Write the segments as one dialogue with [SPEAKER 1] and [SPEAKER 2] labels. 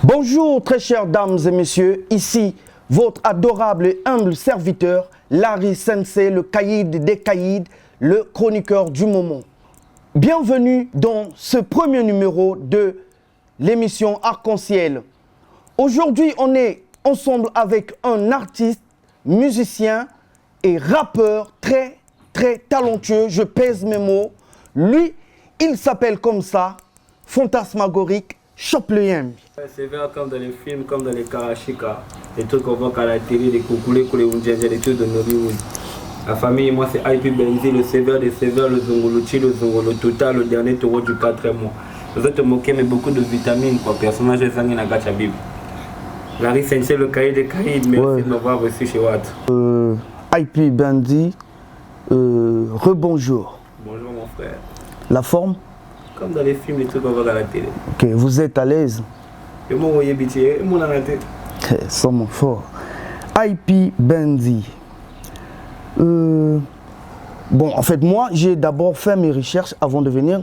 [SPEAKER 1] Bonjour très chères dames et messieurs, ici votre adorable et humble serviteur, Larry Sensei, le caïd des caïds, le chroniqueur du moment. Bienvenue dans ce premier numéro de l'émission Arc-en-Ciel. Aujourd'hui, on est ensemble avec un artiste, musicien et rappeur très talentueux, je pèse mes mots. Lui, il s'appelle comme ça, fantasmagorique, Chopleyem.
[SPEAKER 2] C'est vrai comme dans les films, comme dans les Karachika, les trucs qu'on voit à la télé, les coucoulés, les Oundjadja, les trucs de Nollywood. La famille, moi c'est IP Benzi, le sévère des sévères, le Zongolochi, le Zongolo Total, le dernier taureau du 4e mois. Vous êtes moqué, mais beaucoup de vitamines, quoi. Personnage de Zangi Nagacha Bib. Larry Sensei, le cahier des cahiers, merci de m'avoir reçu chez Watt.
[SPEAKER 1] IP Benzi, rebonjour.
[SPEAKER 2] Bonjour mon frère.
[SPEAKER 1] La forme?
[SPEAKER 2] Comme dans les films, les trucs qu'on voit à la télé.
[SPEAKER 1] Ok, vous êtes à l'aise?
[SPEAKER 2] Et moi, voyez Bitié, et moi, la tête.
[SPEAKER 1] Sans mon fort. IP Benzi. Bon, en fait, moi, j'ai d'abord fait mes recherches avant de venir.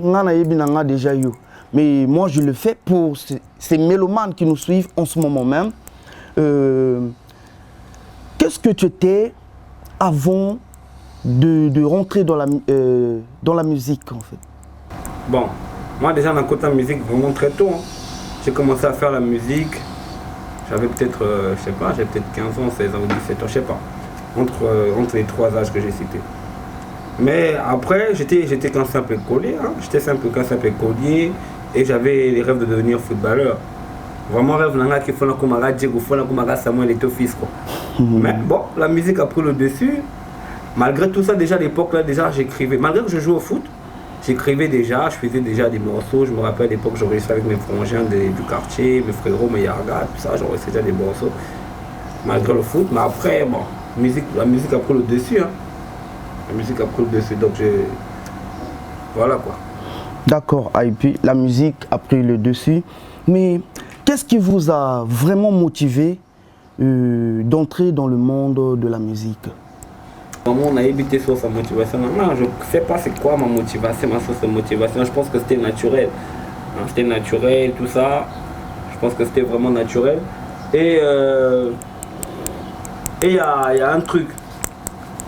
[SPEAKER 1] Déjà eu. Mais moi, je le fais pour ces mélomanes qui nous suivent en ce moment même. Qu'est-ce que tu étais avant de rentrer dans la musique, en fait?
[SPEAKER 2] Bon, moi déjà, dans le côté musique, vraiment très tôt. Hein. J'ai commencé à faire la musique. J'avais peut-être, je sais pas, j'avais peut-être 15 ans, 16 ans ou 17 ans, je sais pas. Entre les trois âges que j'ai cités. Mais après, j'étais qu'un simple écolier. Hein. J'étais qu'un simple écolier et j'avais les rêves de devenir footballeur. Vraiment, rêve là qu'il faut la Komara Diego, il faut la Komara Samuel et Tofis, quoi. Mais bon, la musique a pris le dessus. Malgré tout ça, déjà à l'époque, là, déjà j'écrivais. Malgré que je jouais au foot, j'écrivais déjà, je faisais déjà des morceaux. Je me rappelle à l'époque, j'enregistrais avec mes frangins du quartier, mes frérots, mes yargas, tout ça, j'enregistrais déjà des morceaux. Malgré le foot, mais après, bon, la musique a pris le dessus. Hein. La musique a pris le dessus, donc voilà quoi. D'accord,
[SPEAKER 1] IP, la musique a pris le dessus. Mais qu'est-ce qui vous a vraiment motivé d'entrer dans le monde de la musique?
[SPEAKER 2] On a évité sur sa motivation. Non, je ne sais pas c'est quoi ma motivation, ma source de motivation. Je pense que c'était naturel. Hein, c'était naturel, tout ça. Je pense que c'était vraiment naturel. Et il y a un truc.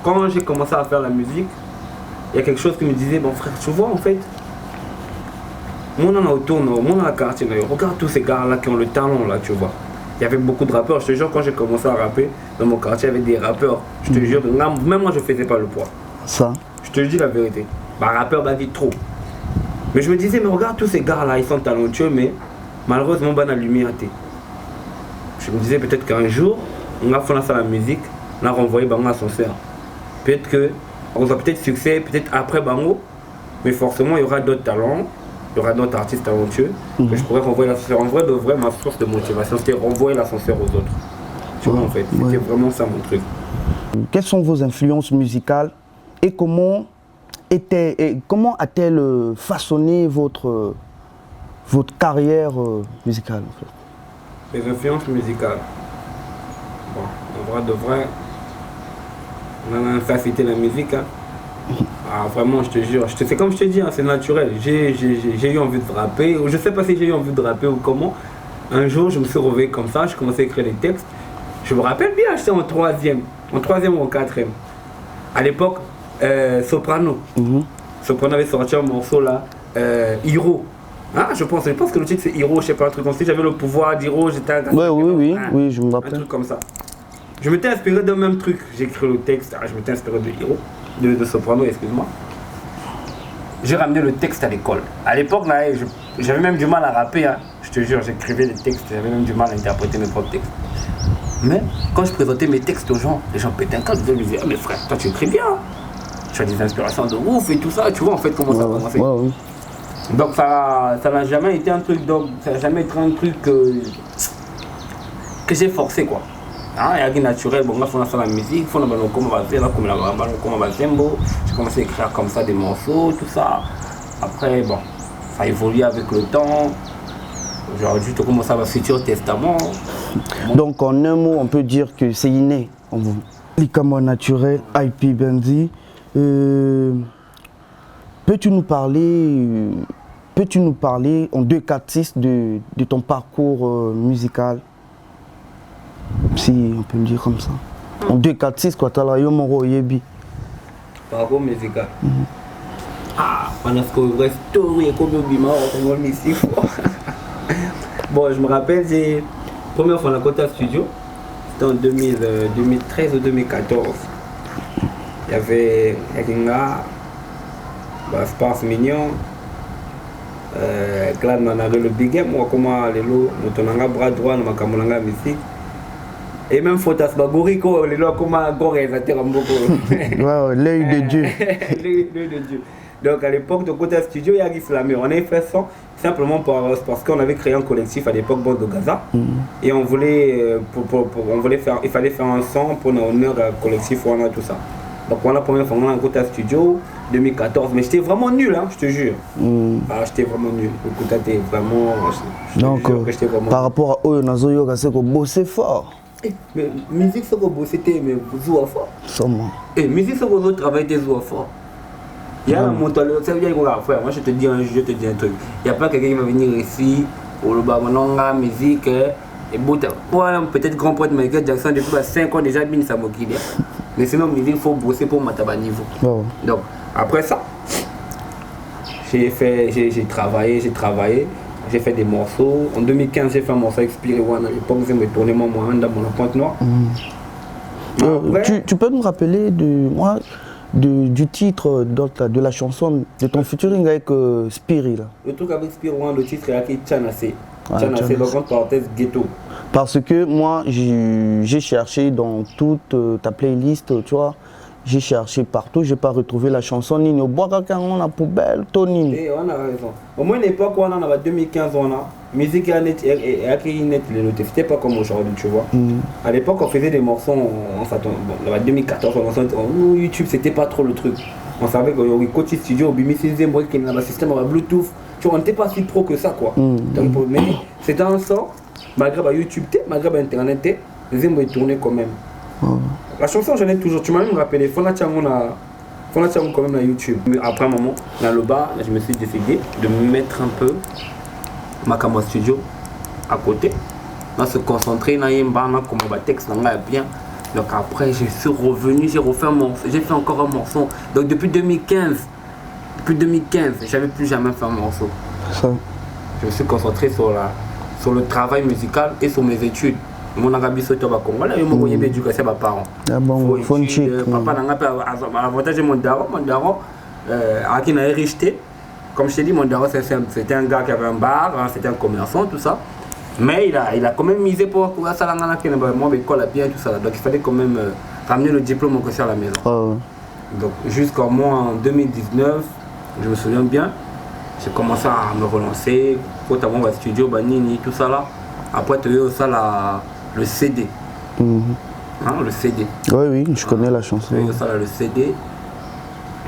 [SPEAKER 2] Quand j'ai commencé à faire la musique, il y a quelque chose qui me disait, bon frère, tu vois en fait, moi on a autour, moi on a la quartier, regarde tous ces gars là qui ont le talent là, tu vois. Il y avait beaucoup de rappeurs, je te jure, quand j'ai commencé à rapper, dans mon quartier, il y avait des rappeurs. Je te jure, même moi je faisais pas le poids.
[SPEAKER 1] Ça.
[SPEAKER 2] Je te dis la vérité. Bah rappeur m'a dit trop. Mais je me disais, mais regarde tous ces gars là, ils sont talentueux, mais malheureusement, bah, la lumière était. Je me disais peut-être qu'un jour, on va faire la musique, on a renvoyé Bango à son sœur. Peut-être qu'on aura peut-être succès, peut-être après Bango, mais forcément il y aura d'autres talents, il y aura d'autres artistes talentueux que je pourrais renvoyer l'ascenseur. En vrai, de vrai, ma source de motivation, c'était renvoyer l'ascenseur aux autres. Tu vois en fait, c'était vraiment ça mon truc.
[SPEAKER 1] Quelles sont vos influences musicales et comment a-t-elle façonné votre carrière musicale en fait?
[SPEAKER 2] Les influences musicales. Bon, en vrai de vrai, on a facilité la musique. Hein. Ah, vraiment, je te jure, c'est comme je te dis, hein, c'est naturel. J'ai eu envie de rapper, ou je sais pas si j'ai eu envie de rapper ou comment. Un jour, je me suis réveillé comme ça, je commençais à écrire des textes. Je me rappelle bien, j'étais en troisième ou en quatrième. À l'époque, Soprano. Soprano avait sorti un morceau là, Hiro. Ah, je pense que le titre c'est Hiro, je sais pas, un truc comme ça. J'avais le pouvoir d'Hiro, j'étais un gars.
[SPEAKER 1] Oui, je me rappelle.
[SPEAKER 2] Un truc comme ça. Je m'étais inspiré d'un même truc. J'ai écrit le texte, je m'étais inspiré de Hiro, de Soprano, excuse-moi. J'ai ramené le texte à l'école. À l'époque, là, j'avais même du mal à rapper. Hein. Je te jure, j'écrivais les textes, j'avais même du mal à interpréter mes propres textes. Mais quand je présentais mes textes aux gens, les gens pétaient un câble, ils me disaient, ah mais frère, toi tu écris bien. Tu as des inspirations de ouf et tout ça, tu vois en fait comment ça a commencé. Donc ça n'a jamais été un truc, ça n'a jamais été un truc que j'ai forcé quoi. Hein, il y a des naturels, bon, là, il faut faire la musique, il faut faire comment on va faire, là, comme on va faire, j'ai commencé à écrire comme ça des morceaux, tout ça. Après, bon, ça a évolué avec le temps. Aujourd'hui, tu commences à avoir Futur Testament.
[SPEAKER 1] Donc, en un mot, on peut dire que c'est inné en vous. Médicament naturel, IP Benzi. Peux-tu nous parler peux-tu nous parler en 2-4-6 de ton parcours musical? Si on peut le dire comme ça. En 2-4-6, quoi, tu as la Yomoro Yebi.
[SPEAKER 2] Parcours musical. Ah, on a ce qu'on restauré comme au Bima, on va ici. Bon, je me rappelle, j'ai première fois dans la Kota Studio, c'était en 2013 ou 2014. Il y avait Yakinga, Sparse Mignon, Glad Manare le Big Game, moi comment Lelo, Motonanga bras droit, Makamolanga musique. Et même Fotas Bagoriko, Lelo comment Goré, ça tire un beaucoup.
[SPEAKER 1] L'œil de Dieu.
[SPEAKER 2] L'œil de Dieu. Donc à l'époque de Kota Studio, il y a Islamé. On avait fait ça simplement parce qu'on avait créé un collectif à l'époque Bande de Gaza. Et on voulait, il fallait faire un son pour honneur au collectif Wana, tout ça. Donc on a la première fois on a Kota Studio 2014. Mais j'étais vraiment nul, hein, je te jure. Ah, j'étais vraiment nul. Le Kota était vraiment.
[SPEAKER 1] Donc vraiment par rapport à eux, Nazoyo, c'est que bosser fort.
[SPEAKER 2] Mais musique, c'est que bosser, mais vous fort.
[SPEAKER 1] Sûrement.
[SPEAKER 2] Et musique, c'est que vous travaillez fort. Il y a un montant, ça veut dire qu'on va faire. Moi, je te dis un truc. Il n'y a pas quelqu'un qui va venir ici pour le bamananga, musique, et peut-être grand poète Michael Jackson depuis 5 ans déjà, bin Samokili. Mais sinon, musique, il faut bosser pour mettre à niveau. Donc, après ça, j'ai travaillé, j'ai fait des morceaux. En 2015, j'ai fait un morceau avec Spirit One. À l'époque, j'ai me tourné moi dans mon pointe noire.
[SPEAKER 1] Tu peux nous rappeler du titre de la chanson de ton featuring avec Spirit là?
[SPEAKER 2] Le truc avec Spirit One, le titre est avec Tchanasé. Tchanasé, donc entre parenthèses, ghetto.
[SPEAKER 1] Parce que moi, j'ai cherché dans toute ta playlist, tu vois, j'ai cherché partout, j'ai pas retrouvé la chanson Nino. Bois quand on a poubelle, Tony.
[SPEAKER 2] Et on a raison. Au moins, une époque où on en avait 2015, on a musique et accueilli net les notes. C'était pas comme aujourd'hui, tu vois. À l'époque, on faisait des morceaux, on s'attendait. Bon, en 2014, YouTube, c'était pas trop le truc. On savait que le côté studio, au Bimi 6e, qu'il y avait un système avec Bluetooth. Tu vois, on n'était pas si pro que ça, quoi. Donc, mais c'était un sort, malgré YouTube, malgré Internet, les aimants tournaient quand même. La chanson, j'en ai toujours. Tu m'as même rappelé. Fona Tchangon quand même à YouTube. Après un moment, dans le bas, je me suis décidé de mettre un peu Makamba Studio à côté. On se concentrer dans un bar, comme un texte, bien. Donc après, je suis revenu, j'ai refait un morceau. J'ai fait encore un morceau. Donc depuis 2015, j'avais plus jamais fait un morceau. Je me suis concentré sur le travail musical et sur mes études. Mon Arabie Saoudite au Congo, là, je me suis éduqué à mes parents. Papa n'a pas l'avantage de mon daron, à qui n'a hérité. Comme je t'ai dit, mon daron, c'était un gars qui avait un bar, c'était un commerçant, tout ça. Mais il a quand même misé pour ça, moi, l'école bien, tout ça. Donc il fallait quand même ramener le diplôme au à la maison. Donc jusqu'en moi, en 2019, je me souviens bien, j'ai commencé à me relancer, pour avoir un studio, Banini, tout ça là. Après, tu as eu ça le CD. Hein, le CD.
[SPEAKER 1] Oui, je connais la chanson.
[SPEAKER 2] Ça, le CD.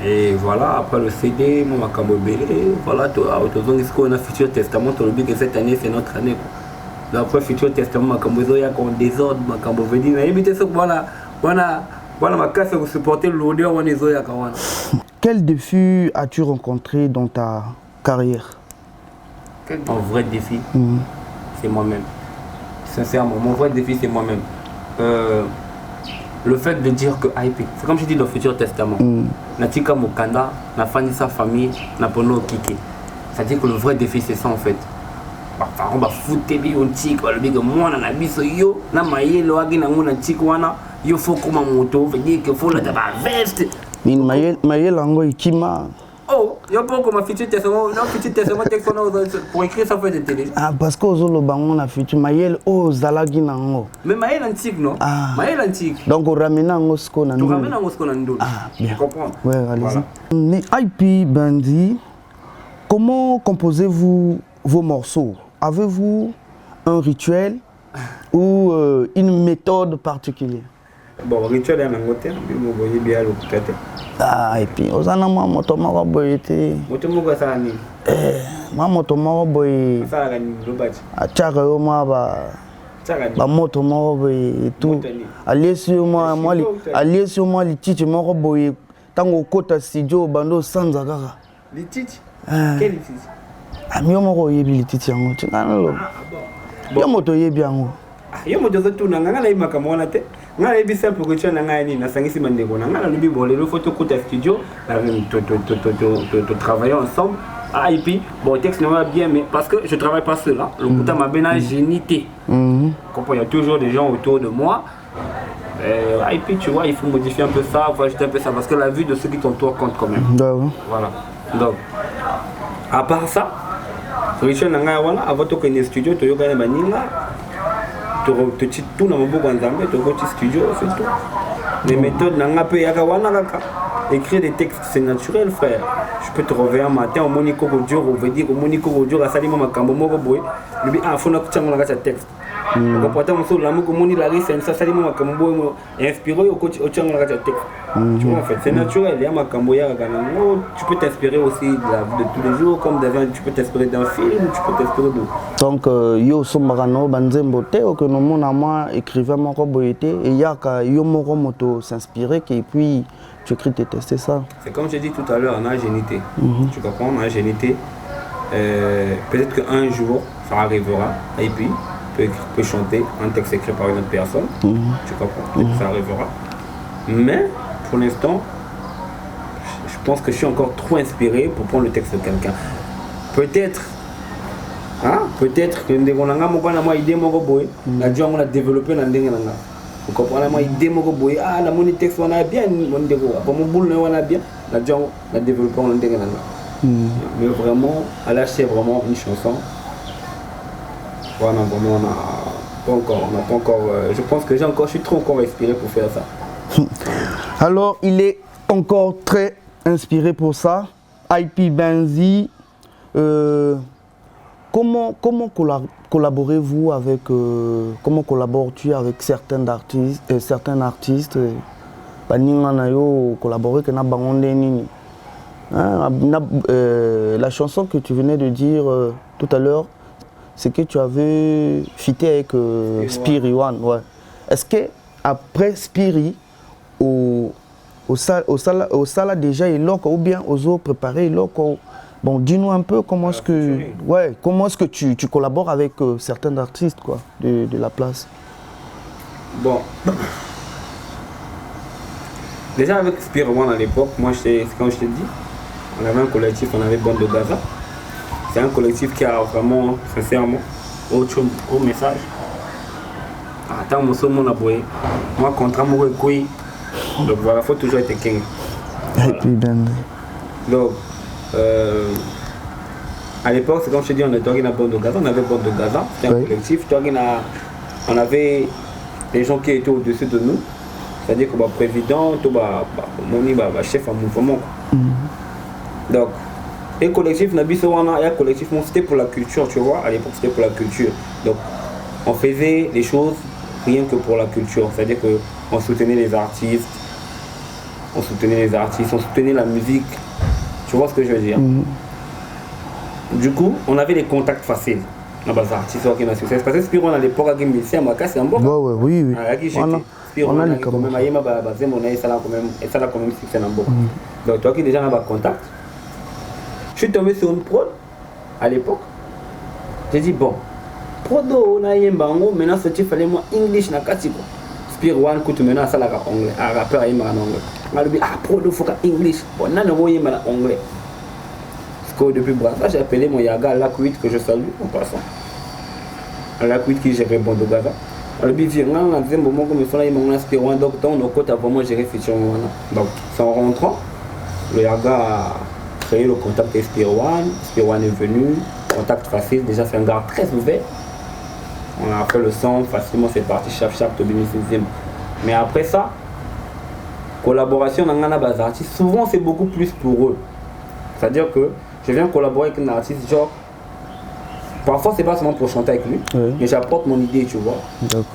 [SPEAKER 2] Et voilà, après le CD, moi, je suis voilà, on a Futur Testament, tu as que cette année, c'est notre année. Donc après Futur Testament, je suis en désordre, je suis éviter ça, voilà, ma casse, vous supportez l'odeur, on est
[SPEAKER 1] Quel défi as-tu rencontré dans ta carrière?
[SPEAKER 2] Un vrai défi, c'est moi-même. Sincèrement, mon vrai défi, c'est moi-même. Le fait de dire que c'est comme je dis dans le Futur Testament. Natika Mokanda, na fani sa famille, na pono kiki. C'est-à-dire que le vrai défi, c'est ça en fait. On va foutre des on va le dire que moi, on a biso yo, na maye lo agi na ngona tika wana, yo faut comme un moto, veut dire qu'il faut la veste.
[SPEAKER 1] Mais maye lango ikima.
[SPEAKER 2] Oh, il y a pas comme un Futur Testament, non, Futur Testament, pour écrire ça fait de télé.
[SPEAKER 1] Ah, parce que aux bangon a Futur Mayel, oh, Zalagi nango.
[SPEAKER 2] Mais Mayel antique, non?
[SPEAKER 1] Ah.
[SPEAKER 2] Mayel antique.
[SPEAKER 1] Donc, on ramène un osko nango.
[SPEAKER 2] Tu ramènes un osko nango.
[SPEAKER 1] Ah, bien.
[SPEAKER 2] Tu comprends?
[SPEAKER 1] Ouais, allez-y. Mais IP Bandi, comment composez-vous vos morceaux? Avez-vous un rituel ou une méthode particulière?
[SPEAKER 2] Bon, rituel est un angoté, vous voyez bien le côté.
[SPEAKER 1] Ah, et puis, aux anama motomara boyete.
[SPEAKER 2] Motomoga ça ni.
[SPEAKER 1] Ma motomara boy.
[SPEAKER 2] Ça la ni le bâti.
[SPEAKER 1] A tchara yo ma ba. Ba motomara boy tout. Aller sur moi les titres mara boy. Tango kota studio bando sanza kaka.
[SPEAKER 2] Les titres? Quel titre?
[SPEAKER 1] Yo moko yebilité tiango. Tu ngana lo. Yo moto yebiango.
[SPEAKER 2] Yo moto zetu na ngana la makamona te. Ngana yebi simple que tu na ngani na sangisi mandeko na ngana lubi bolé le photo côté studio na to travailler ensemble. Ah et puis bon texte ne va bien mais parce que je travaille pas seul hein. Le côté m'a bien génité. Comprends, il y a toujours des gens autour de moi. Et puis tu vois, il faut modifier un peu ça, faut ajouter un peu ça parce que la vue de ceux qui t'entourent compte quand même. Voilà. Donc à part ça, Richard Nanga voilà, avant de connaître studio, tu yoga manila, tu tout dans mon beau ganzambe, tu go studio, c'est tout. Les méthodes Nanga pe yakawana kaka. Écrire des textes, c'est naturel, frère. Je peux te réveiller un matin, au Monico Godio, on veut dire au Monico Godio, à Salimo Makambo Moroboy, lui ah, faut que tu aies un texte. Donc, pourtant, on la Moni Larry, c'est un Salimo Makambo, inspiré au coach, au Tchang Ragat texte. Tu vois, en fait, c'est naturel. Il y a Makambo, tu peux t'inspirer aussi de tous les jours, comme tu peux t'inspirer d'un film, tu peux t'inspirer de.
[SPEAKER 1] Donc, yo sombarano, banzembote, ou que nous, mon écrivain Moroboyete, et yaka, yo Moromoto s'inspirer, et puis. Tu écris tes textes, c'est ça?
[SPEAKER 2] C'est comme j'ai dit tout à l'heure, en ingénuité. Tu comprends, en ingénuité. Peut-être qu'un jour, ça arrivera, et puis, peut chanter un texte écrit par une autre personne. Tu comprends, ça arrivera. Mais, pour l'instant, je pense que je suis encore trop inspiré pour prendre le texte de quelqu'un. Peut-être, peut-être que on a idée, on a développé dans vous comprenez, moi, il démo boy, ah, la monnaie texte, on a bien, mon dégo, mon boule, on a bien, la gens, la développement, on a bien. Mais vraiment, à lâcher vraiment une chanson, voilà, vraiment, on n'a pas encore, je pense que je suis trop encore inspiré pour faire ça.
[SPEAKER 1] Alors, il est encore très inspiré pour ça. IP Benzi, comment collaborez-vous avec, comment collabores-tu avec certains artistes la chanson que tu venais de dire tout à l'heure, c'est que tu avais fité avec Spiri One. Ouais. Est-ce que après Spiri, au Sala déjà, ou bien aux autres préparés, bon, dis-nous un peu comment est-ce que tu collabores avec certains artistes quoi, de la place.
[SPEAKER 2] Bon. Déjà avec Spiri One à l'époque, moi, quand je t'ai dit, on avait un collectif, on avait Bande de Gaza. C'est un collectif qui a vraiment, sincèrement, au message. Attends, mon aboué. Moi, contre mon couille. Donc voilà, il faut toujours être king. Voilà. Donc, à l'époque, c'est comme je te dis, on était à Bande de Gaza, on avait Bande de Gaza, c'était un collectif. On avait des gens qui étaient au-dessus de nous, c'est-à-dire que le président, mon chef en mouvement. Donc, et collectif, c'était pour la culture, tu vois, à l'époque c'était pour la culture. Donc, on faisait les choses rien que pour la culture, c'est-à-dire qu'on soutenait les artistes, on soutenait la musique, tu vois ce que je veux dire. Du coup, on avait des contacts faciles. On a des artistes qui ont succès. Parce que Spiro, à l'époque, il y a un c'est un bon.
[SPEAKER 1] Oui.
[SPEAKER 2] On a quand même succès dans bon. Donc, toi qui déjà dans un contact, je suis tombé sur une prod à l'époque. J'ai dit, bon, prodo, on a un bango, maintenant, il fallait moi English na katiko. Spiro, on coûte maintenant ça la anglais. Un rappeur a en anglais. On a dit, ah, prodo, il faut English. Bon, on a en anglais. Depuis Brasa, j'ai appelé mon Yaga Lakwit que je salue en passant. Lakwit qui gérait Bande de Gaza. Alors, il dit, on a dit, bon, comme il faut là, Spiro, donc, on a côté vraiment géré Fichon. Donc, en rentrant, le Yaga a créé le contact avec Spiro One est venu, contact facile, déjà c'est un gars très ouvert. On a fait le son, facilement c'est parti, chap, au 2006e. Mais après ça, collaboration dans les artistes, souvent c'est beaucoup plus pour eux. C'est-à-dire que je viens collaborer avec un artiste, genre, parfois c'est pas seulement pour chanter avec lui, mais j'apporte mon idée, tu vois.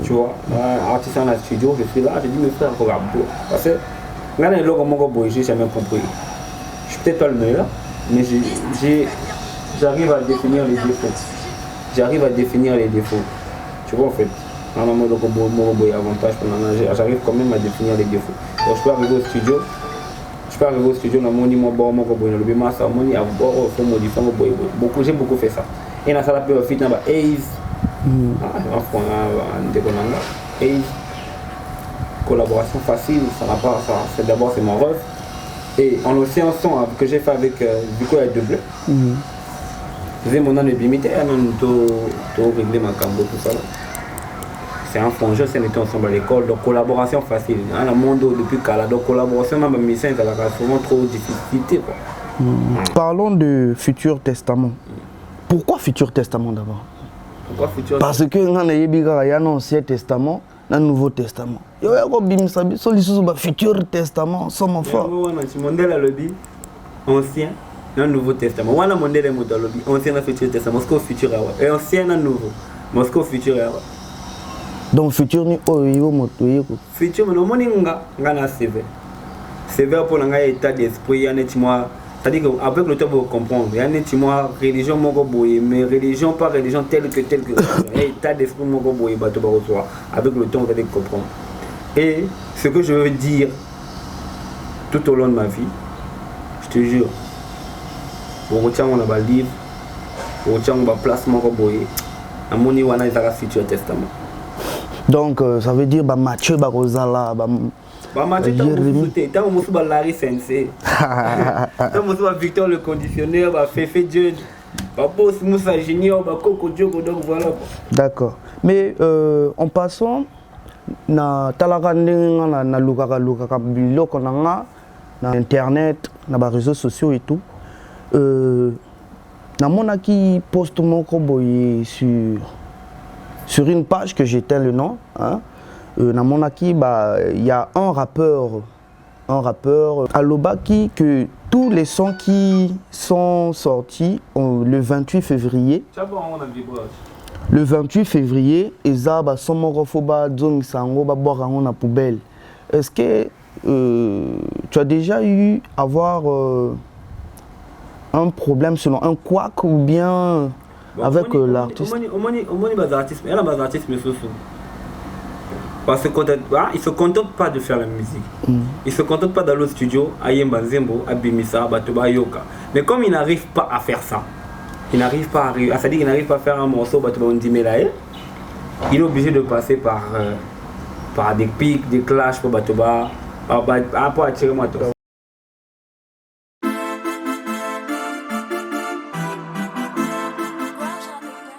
[SPEAKER 2] Tu vois, un artiste dans le studio, je suis là, je dis, mes frères, regarde, parce que, là, les logos, j'ai jamais compris. Je suis peut-être pas le meilleur, mais j'arrive à définir les défauts. Tu vois, en fait, avantage, j'arrive quand même à définir les défauts. Donc, je peux arriver au studio, je peux arriver au studio, on a mon bon, mon bon, le massa, mon il y a beaucoup, j'ai beaucoup fait ça. Et dans ça, la période fit, on a Ace, Ace, collaboration facile, ça n'a pas, ça, c'est d'abord c'est mon rêve. Et en l'océan son que j'ai fait avec du coup avec deux bleus. J'ai mon nom de limité, on a réglé ma cambo, tout ça là. C'est un frangin, c'est était ensemble à l'école, donc collaboration facile. Dans le monde depuis Kala, donc collaboration dans ma mission, ça a souvent trop de difficultés. Quoi.
[SPEAKER 1] Parlons de Futur Testament. Pourquoi Futur Testament d'abord?
[SPEAKER 2] Pourquoi Futur
[SPEAKER 1] Parce que il y a un Ancien Testament, un Nouveau Testament. Il y a un Futur Testament, c'est mon frère.
[SPEAKER 2] Mondel a le dit, Ancien, un Nouveau Testament. Voilà Mondel est le dit, Ancien, un Futur Testament, Moscou Futur, et Ancien, un Nouveau, Moscou Futur.
[SPEAKER 1] Donc futur ni oyo moto yeko.
[SPEAKER 2] Futur no moni nga na CV. CV pour nga état d'esprit ya net moi. C'est-à-dire qu'avec le temps vous comprendre, ya net moi religion moko boye mais religion pas religion telle que état d'esprit moko boye bato ba recevoir. Avec le temps vous allez comprendre. Et ce que je veux dire tout au long de ma vie, je te jure. Pour retiens on a livre, pour retiens on place moko boye. Amoni wana ezaka Futur Testament.
[SPEAKER 1] Donc ça veut dire Mathieu Barozala,
[SPEAKER 2] Mathieu tant on va Larry Sensei, tant on va Victor le conditionneur, Fefe Dieu, Boss Moussa Junior, Coco Diogo, donc voilà.
[SPEAKER 1] D'accord. Mais en passant, na talakande na luka biloko na internet, na ba réseaux sociaux et tout. Na monaki post moko boye sur une page que j'éteins le nom, hein, dans mon acquis, il y a un rappeur Alobaki, que tous les sons qui sont sortis le 28 février. Le 28 février, Eza ba somorofoba zong sango ba boire na poubelle. Est-ce que tu as déjà eu à avoir un problème selon un couac ou bien avec l'artiste?
[SPEAKER 2] Parce qu'ils ne se contentent pas de faire la musique. Ils ne se contentent pas d'aller au studio, à Yemba Zembo, à Bimisa, à Batoba Yoka. Mais comme ils n'arrivent pas à faire ça, ils n'arrivent pas à c'est-à-dire qu'ils n'arrivent pas à faire un morceau, Batoba Ondimelae, il est obligé de passer par des pics, des clashs pour Batoba, pour attirer Matos.